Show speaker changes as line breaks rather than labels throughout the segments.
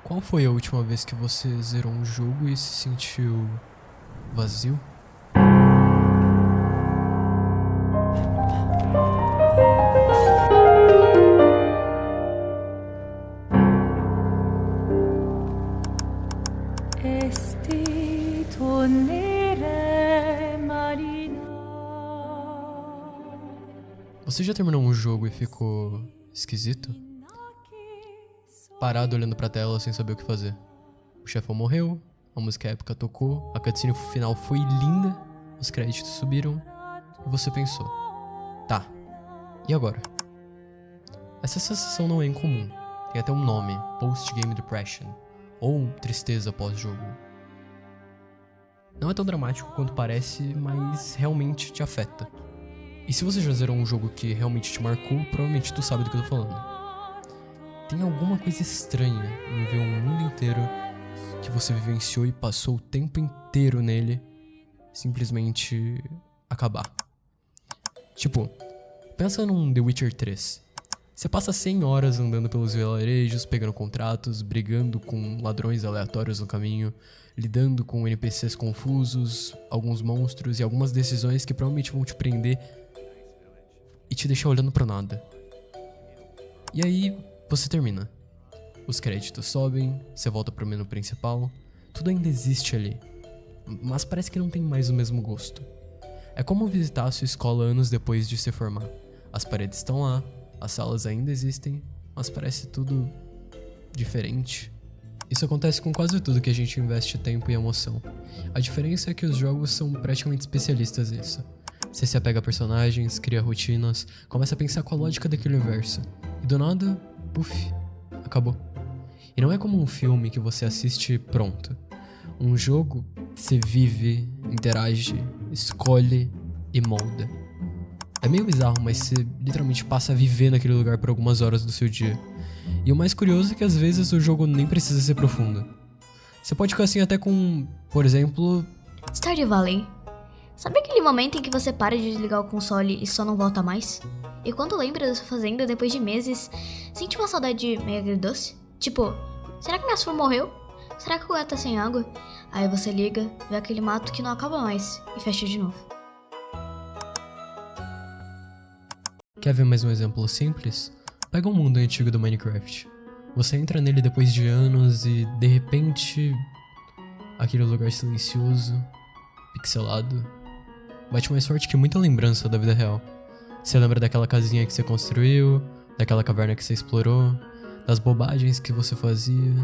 Qual foi a última vez que você zerou um jogo e se sentiu vazio?
Esti tornere marina.
Você já terminou um jogo e ficou esquisito? Parado olhando pra tela sem saber o que fazer. O chefão morreu, a música épica tocou, a cutscene final foi linda, os créditos subiram e você pensou: tá, e agora? Essa sensação não é incomum, tem até um nome: Post-Game Depression, ou tristeza pós-jogo. Não é tão dramático quanto parece, mas realmente te afeta. E se você já zerou um jogo que realmente te marcou, provavelmente tu sabe do que eu tô falando. Tem alguma coisa estranha em ver um mundo inteiro que você vivenciou e passou o tempo inteiro nele simplesmente acabar. Tipo, pensa num The Witcher 3. Você passa 100 horas andando pelos vilarejos, pegando contratos, brigando com ladrões aleatórios no caminho, lidando com NPCs confusos, alguns monstros e algumas decisões que provavelmente vão te prender e te deixar olhando pro nada. E aí, você termina. Os créditos sobem, você volta pro menu principal, tudo ainda existe ali, mas parece que não tem mais o mesmo gosto. É como visitar a sua escola anos depois de se formar. As paredes estão lá, as salas ainda existem, mas parece tudo diferente. Isso acontece com quase tudo que a gente investe tempo e emoção. A diferença é que os jogos são praticamente especialistas nisso. Você se apega a personagens, cria rotinas, começa a pensar com a lógica daquele universo. E do nada, puf, acabou. E não é como um filme que você assiste e pronto. Um jogo, você vive, interage, escolhe e molda. É meio bizarro, mas você literalmente passa a viver naquele lugar por algumas horas do seu dia. E o mais curioso é que às vezes o jogo nem precisa ser profundo. Você pode ficar assim até com, por exemplo...
Stardew Valley. Sabe aquele momento em que você para de desligar o console e só não volta mais? E quando lembra da sua fazenda depois de meses, sente uma saudade meio agridoce? Tipo, será que minha flor morreu? Será que o gato tá sem água? Aí você liga, vê aquele mato que não acaba mais e fecha de novo.
Quer ver mais um exemplo simples? Pega um mundo antigo do Minecraft. Você entra nele depois de anos e, de repente, aquele lugar silencioso, pixelado, bate mais forte que muita lembrança da vida real. Você lembra daquela casinha que você construiu, daquela caverna que você explorou, das bobagens que você fazia.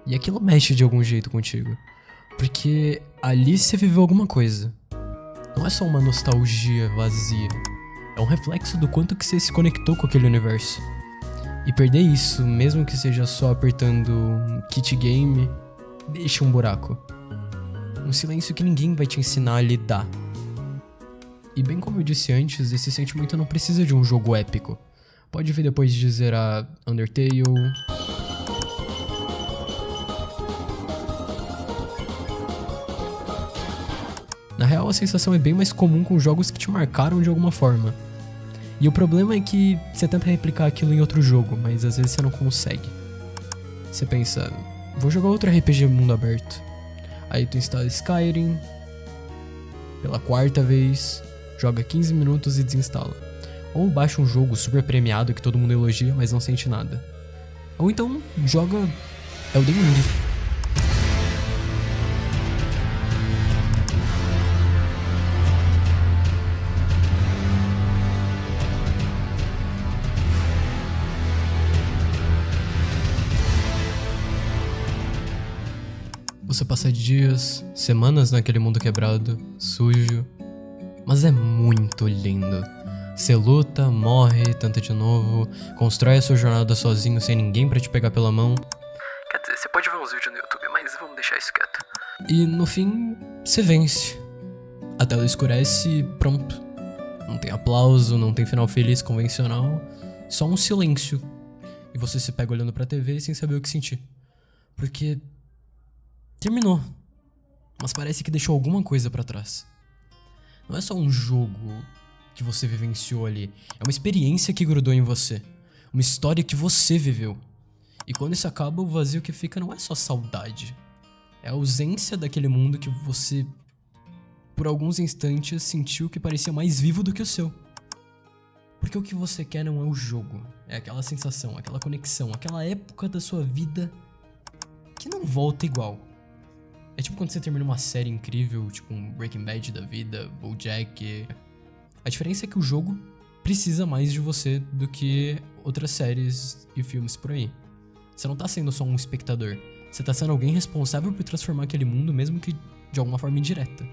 E aquilo mexe de algum jeito contigo. Porque ali você viveu alguma coisa. Não é só uma nostalgia vazia. É um reflexo do quanto que você se conectou com aquele universo. E perder isso, mesmo que seja só apertando um kit game, deixa um buraco. Um silêncio que ninguém vai te ensinar a lidar. E bem como eu disse antes, esse sentimento não precisa de um jogo épico. Pode vir depois de zerar Undertale... Na real, a sensação é bem mais comum com jogos que te marcaram de alguma forma. E o problema é que você tenta replicar aquilo em outro jogo, mas às vezes você não consegue. Você pensa, vou jogar outro RPG mundo aberto. Aí tu instala Skyrim, pela 4ª vez, joga 15 minutos e desinstala. Ou baixa um jogo super premiado que todo mundo elogia, mas não sente nada. Ou então joga Elden Ring. Você passa dias, semanas naquele mundo quebrado, sujo, mas é muito lindo. Você luta, morre, tenta de novo, constrói a sua jornada sozinho sem ninguém pra te pegar pela mão. Quer dizer, você pode ver uns vídeos no YouTube, mas vamos deixar isso quieto. E no fim, você vence. A tela escurece e pronto. Não tem aplauso, não tem final feliz convencional, só um silêncio. E você se pega olhando pra TV sem saber o que sentir. Porque... terminou, mas parece que deixou alguma coisa pra trás. Não é só um jogo que você vivenciou ali, é uma experiência que grudou em você, uma história que você viveu. E quando isso acaba, o vazio que fica não é só saudade. É a ausência daquele mundo que você, por alguns instantes, sentiu que parecia mais vivo do que o seu. Porque o que você quer não é o jogo, é aquela sensação, aquela conexão, aquela época da sua vida que não volta igual. É tipo quando você termina uma série incrível, tipo um Breaking Bad da vida, BoJack. A diferença é que o jogo precisa mais de você do que outras séries e filmes por aí. Você não tá sendo só um espectador, você tá sendo alguém responsável por transformar aquele mundo, mesmo que de alguma forma indireta.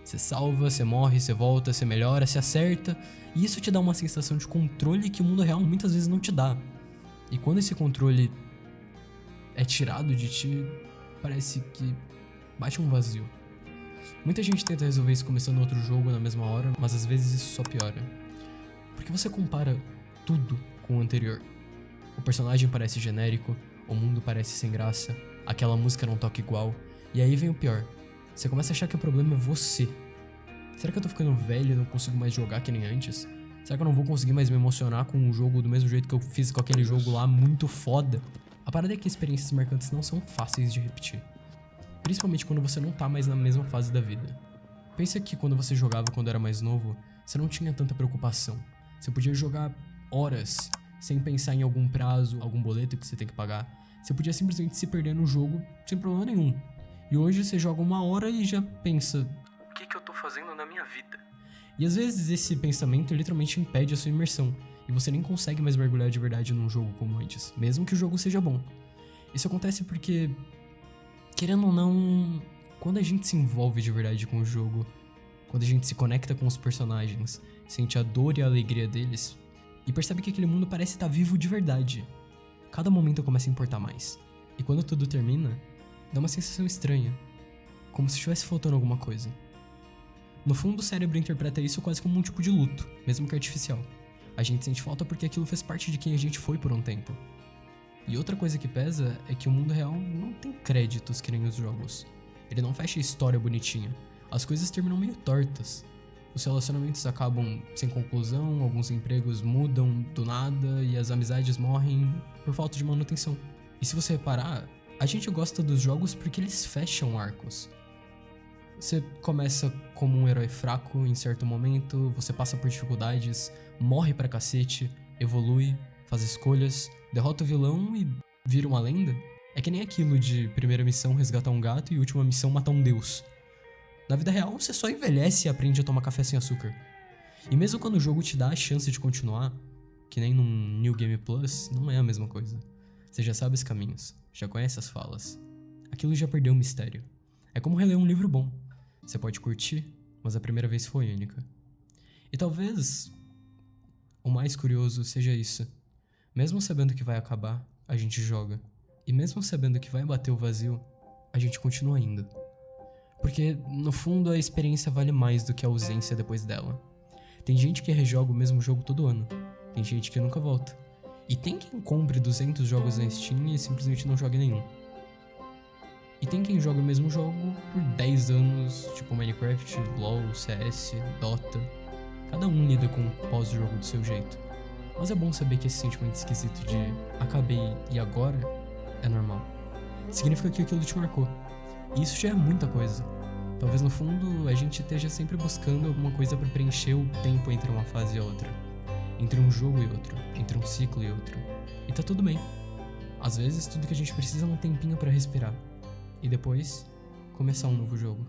Você salva, você morre, você volta, você melhora, você acerta, e isso te dá uma sensação de controle que o mundo real muitas vezes não te dá. E quando esse controle é tirado de ti, parece que bate um vazio. Muita gente tenta resolver isso começando outro jogo na mesma hora, mas às vezes isso só piora. Porque você compara tudo com o anterior. O personagem parece genérico, o mundo parece sem graça, aquela música não toca igual, e aí vem o pior. Você começa a achar que o problema é você. Será que eu tô ficando velho e não consigo mais jogar que nem antes? Será que eu não vou conseguir mais me emocionar com um jogo do mesmo jeito que eu fiz com aquele jogo lá muito foda? A parada é que experiências marcantes não são fáceis de repetir. Principalmente quando você não tá mais na mesma fase da vida. Pensa que quando você jogava quando era mais novo, você não tinha tanta preocupação. Você podia jogar horas sem pensar em algum prazo, algum boleto que você tem que pagar. Você podia simplesmente se perder no jogo sem problema nenhum. E hoje você joga 1 hora e já pensa: o que eu tô fazendo na minha vida? E às vezes esse pensamento literalmente impede a sua imersão, e você nem consegue mais mergulhar de verdade num jogo como antes, mesmo que o jogo seja bom. Isso acontece porque, querendo ou não, quando a gente se envolve de verdade com o jogo, quando a gente se conecta com os personagens, sente a dor e a alegria deles, e percebe que aquele mundo parece estar vivo de verdade, cada momento começa a importar mais. E quando tudo termina, dá uma sensação estranha, como se estivesse faltando alguma coisa. No fundo, o cérebro interpreta isso quase como um tipo de luto, mesmo que artificial. A gente sente falta porque aquilo fez parte de quem a gente foi por um tempo. E outra coisa que pesa é que o mundo real não tem créditos que nem os jogos. Ele não fecha a história bonitinha. As coisas terminam meio tortas. Os relacionamentos acabam sem conclusão, alguns empregos mudam do nada e as amizades morrem por falta de manutenção. E se você reparar, a gente gosta dos jogos porque eles fecham arcos. Você começa como um herói fraco em certo momento, você passa por dificuldades, morre pra cacete, evolui, faz escolhas, derrota o vilão e vira uma lenda. É que nem aquilo de primeira missão resgatar um gato e última missão matar um deus. Na vida real, você só envelhece e aprende a tomar café sem açúcar. E mesmo quando o jogo te dá a chance de continuar, que nem num New Game Plus, não é a mesma coisa. Você já sabe os caminhos, já conhece as falas. Aquilo já perdeu o mistério. É como reler um livro bom. Você pode curtir, mas a primeira vez foi única. E talvez o mais curioso seja isso. Mesmo sabendo que vai acabar, a gente joga. E mesmo sabendo que vai bater o vazio, a gente continua indo. Porque, no fundo, a experiência vale mais do que a ausência depois dela. Tem gente que rejoga o mesmo jogo todo ano. Tem gente que nunca volta. E tem quem compre 200 jogos na Steam e simplesmente não jogue nenhum. E tem quem joga o mesmo jogo por 10 anos, tipo Minecraft, LoL, CS, Dota. Cada um lida com o pós-jogo do seu jeito. Mas é bom saber que esse sentimento esquisito de acabei e agora é normal. Significa que aquilo te marcou. E isso já é muita coisa. Talvez no fundo a gente esteja sempre buscando alguma coisa pra preencher o tempo entre uma fase e outra. Entre um jogo e outro, entre um ciclo e outro. E tá tudo bem. Às vezes tudo que a gente precisa é um tempinho pra respirar. E depois, começar um novo jogo.